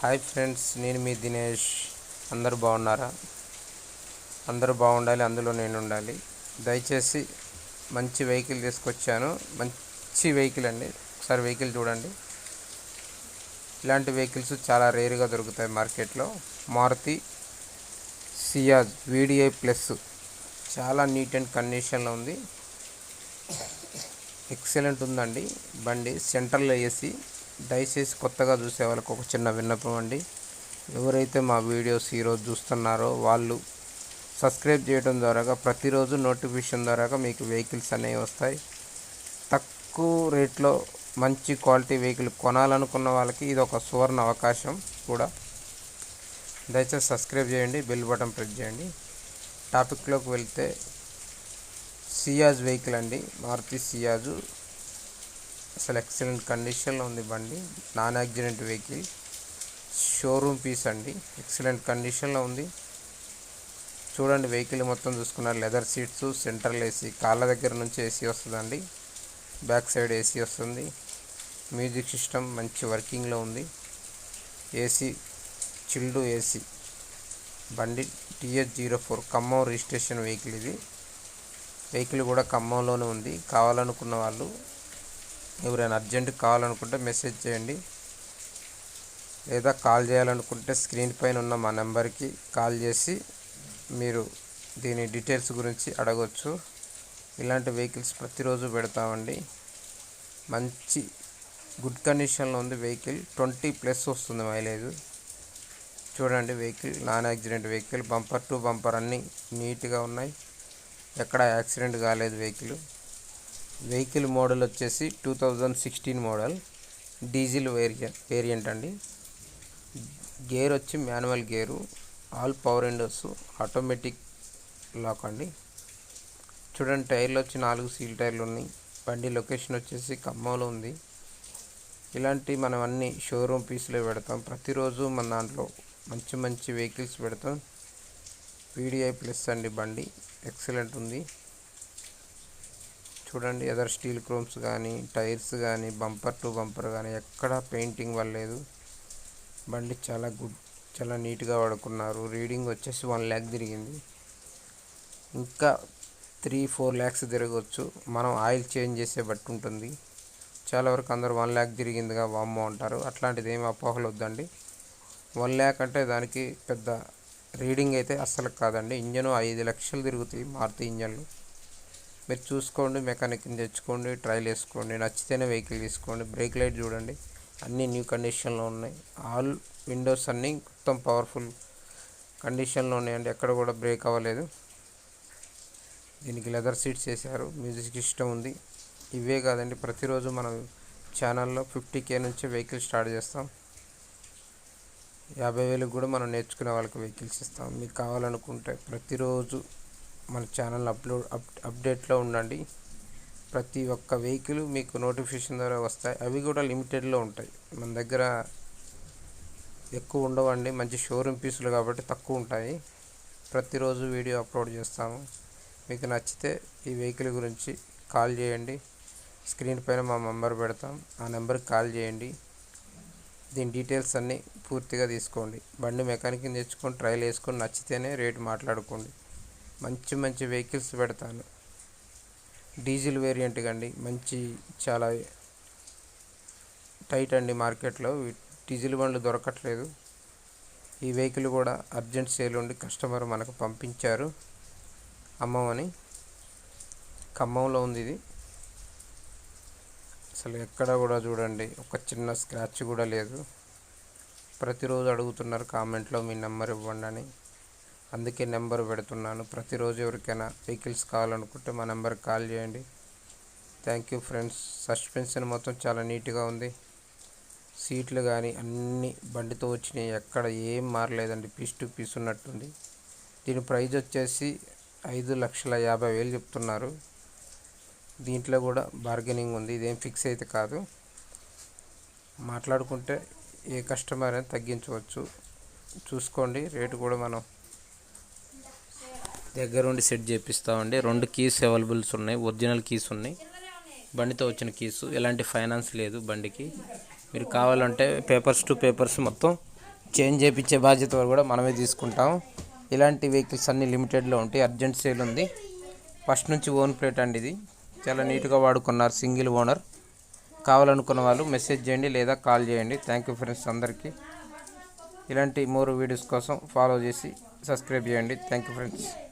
Hi friends, నేను మీ దినేష్. అందరూ బాగున్నారా? అందరూ బాగుండాలి, అందులో నేను ఉండాలి. దయచేసి మంచి వెహికల్ తీసుకొచ్చాను. మంచి వెహికల్ అండి. ఒకసారి వెహికల్ చూడండి. ఇలాంటి వెహికల్స్ చాలా రేరుగా దొరుకుతాయి మార్కెట్లో. మారుతి సియాజ్ VDI ప్లస్ చాలా నీట్ అండ్ కండిషన్లో ఉంది. ఎక్సలెంట్ ఉందండి బండి. Central AC. దయచేసి కొత్తగా చూసే వాళ్ళకు ఒక చిన్న విన్నపం అండి. ఎవరైతే మా వీడియోస్ ఈరోజు చూస్తున్నారో వాళ్ళు సబ్స్క్రైబ్ చేయడం ద్వారా ప్రతిరోజు నోటిఫికేషన్ ద్వారా మీకు వెహికల్స్ అనేవి వస్తాయి. తక్కువ రేట్లో మంచి క్వాలిటీ వెహికల్ కొనాలనుకున్న వాళ్ళకి ఇది ఒక సువర్ణ అవకాశం కూడా. దయచేసి సబ్స్క్రైబ్ చేయండి, బెల్ బటన్ ప్రెస్ చేయండి. టాపిక్లోకి వెళ్తే సియాజ్ వెహికల్ అండి. మారుతి సియాజు అసలు ఎక్సలెంట్ కండిషన్లో ఉంది బండి. Non accident vehicle, showroom piece అండి. ఎక్సలెంట్ కండిషన్లో ఉంది. చూడండి, వెహికల్ మొత్తం చూసుకున్నారు. లెదర్ సీట్స్, సెంట్రల్ AC, కాళ్ళ దగ్గర నుంచి AC వస్తుందండి. బ్యాక్ సైడ్ AC వస్తుంది. మ్యూజిక్ సిస్టమ్ మంచి వర్కింగ్లో ఉంది. AC chilled AC. బండి TH04 ఖమ్మం రిజిస్ట్రేషన్ వెహికల్. ఇది వెహికల్ కూడా ఖమ్మంలోనే ఉంది. కావాలనుకున్న వాళ్ళు ఎవరైనా అర్జెంట్ కావాలనుకుంటే మెసేజ్ చేయండి, లేదా కాల్ చేయాలనుకుంటే స్క్రీన్ పైన ఉన్న మా నెంబర్కి కాల్ చేసి మీరు దీని డీటెయిల్స్ గురించి అడగవచ్చు. ఇలాంటి వెహికల్స్ ప్రతిరోజు పెడతామండి. మంచి గుడ్ కండిషన్లో ఉంది వెహికల్. 20+ వస్తుంది మైలేజ్. చూడండి, vehicle non accident vehicle. Bumper to bumper అన్నీ నీట్గా ఉన్నాయి. ఎక్కడ యాక్సిడెంట్ కాలేదు వెహికల్ మోడల్ వచ్చేసి 2016 మోడల్, డీజిల్ వేరియంట్ అండి. గేర్ వచ్చి manual gear, all power windows, automatic lock అండి. చూడండి, టైర్లు వచ్చి 4 సీల్ టైర్లు ఉన్నాయి. బండి లొకేషన్ వచ్చేసి ఖమ్మంలో ఉంది. ఇలాంటి మనం అన్ని షోరూమ్ పీస్లో పెడతాం. ప్రతిరోజు మన దాంట్లో మంచి మంచి వెహికల్స్ పెడతాం. VDI ప్లస్ అండి బండి. ఎక్సలెంట్ ఉంది. చూడండి, ఎదర్ స్టీల్ క్రోమ్స్ కానీ, టైర్స్ కానీ, బంపర్ టు బంపర్ కానీ ఎక్కడ పెయింటింగ్ వల్లేదు. బండి చాలా గుడ్, చాలా నీట్గా వాడుకున్నారు. రీడింగ్ వచ్చేసి 1 lakh తిరిగింది. ఇంకా 3-4 lakhs తిరగవచ్చు. మనం ఆయిల్ చేంజ్ చేసే బట్టి ఉంటుంది. చాలా వరకు అందరూ 1 lakh తిరిగిందిగా వామ్మో అంటారు. అట్లాంటిది ఏమి అపోహలు వద్దండి. 1 lakh అంటే దానికి పెద్ద రీడింగ్ అయితే అస్సలు కాదండి. ఇంజను 5 లక్షలు తిరుగుతాయి మారుతి ఇంజన్లు. మీరు చూసుకోండి, మెకానిక్ని తెచ్చుకోండి, ట్రైల్ వేసుకోండి. నచ్చితేనే వెహికల్ తీసుకోండి. బ్రేక్ లైట్ చూడండి, అన్నీ న్యూ కండిషన్లో ఉన్నాయి. ఆల్ విండోస్ అన్నీ మొత్తం పవర్ఫుల్ కండిషన్లో ఉన్నాయండి. ఎక్కడ కూడా బ్రేక్ అవ్వలేదు. దీనికి లెదర్ సీట్స్ వేసారు. మ్యూజిక్ సిస్టమ్ ఉంది. ఇవే కాదండి, ప్రతిరోజు మనం ఛానల్లో 50K నుంచి వెహికల్ స్టార్ట్ చేస్తాం. 50,000 కూడా మనం నేర్చుకునే వాళ్ళకి వెహికల్స్ ఇస్తాం. మీకు కావాలనుకుంటే ప్రతిరోజు మన ఛానల్ అప్డేట్లో ఉండండి. ప్రతి ఒక్క వెహికల్ మీకు నోటిఫికేషన్ ద్వారా వస్తాయి. అవి కూడా లిమిటెడ్లో ఉంటాయి. మన దగ్గర ఎక్కువ ఉండవండి. మంచి షోరూమ్ పీసులు కాబట్టి తక్కువ ఉంటాయి. ప్రతిరోజు వీడియో అప్లోడ్ చేస్తాము. మీకు నచ్చితే ఈ వెహికల్ గురించి కాల్ చేయండి. స్క్రీన్ పైన మా నెంబర్ పెడతాం. ఆ నెంబర్కి కాల్ చేయండి. దీని డీటెయిల్స్ అన్నీ పూర్తిగా తీసుకోండి. బండి మెకానిక్ని తెచ్చుకొని ట్రైల్ వేసుకొని నచ్చితేనే రేటు మాట్లాడుకోండి. మంచి మంచి వెహికల్స్ పెడతాను. డీజిల్ వేరియంట్ అండి. మంచి చాలా టైట్ అండి. మార్కెట్లో డీజిల్ బండ్లు దొరకట్లేదు. ఈ వెహికల్ కూడా అర్జెంట్ సేల్ ఉండి కస్టమర్ మనకు పంపించారు అమ్మమని. ఖమ్మంలో ఉంది ఇది. అసలు ఎక్కడ కూడా చూడండి, ఒక చిన్న స్క్రాచ్ కూడా లేదు. ప్రతిరోజు అడుగుతున్నారు కామెంట్లో మీ నెంబర్ ఇవ్వండి అని. అందుకే నెంబర్ పెడుతున్నాను. ప్రతిరోజు ఎవరికైనా వెహికల్స్ కావాలనుకుంటే మా నెంబర్కి కాల్ చేయండి. Thank you friends. సస్పెన్షన్ మొత్తం చాలా నీట్గా ఉంది. సీట్లు కానీ అన్నీ బండితో వచ్చినాయి. ఎక్కడ ఏం మారలేదండి. పీస్ టు పీస్ ఉన్నట్టుంది. దీని ప్రైజ్ వచ్చేసి 5,50,000 చెప్తున్నారు. దీంట్లో కూడా బార్గెనింగ్ ఉంది. ఇదేం ఫిక్స్ అయితే కాదు. మాట్లాడుకుంటే ఏ కస్టమర్ అని తగ్గించవచ్చు. చూసుకోండి, రేటు కూడా మనం దగ్గరుండి సెట్ చేపిస్తామండి. 2 కీస్ అవైలబుల్స్ ఉన్నాయి. ఒరిజినల్ కీస్ ఉన్నాయి. బండితో వచ్చిన కీసు. ఎలాంటి ఫైనాన్స్ లేదు బండికి. మీరు కావాలంటే పేపర్స్ టు పేపర్స్ మొత్తం చేంజ్ చేయించే బాధ్యత కూడా మనమే తీసుకుంటాం. ఇలాంటి వెహికల్స్ అన్నీ లిమిటెడ్లో ఉంటాయి. అర్జెంట్ సేల్ ఉంది. ఫస్ట్ నుంచి ఓన్ ప్లేట్ అండి. ఇది చాలా నీట్గా వాడుకున్నారు. Single owner. కావాలనుకున్న వాళ్ళు మెసేజ్ చేయండి లేదా కాల్ చేయండి. థ్యాంక్ యూ ఫ్రెండ్స్ అందరికీ. ఇలాంటి మోర్ వీడియోస్ కోసం ఫాలో చేసి సబ్స్క్రైబ్ చేయండి. Thank you friends.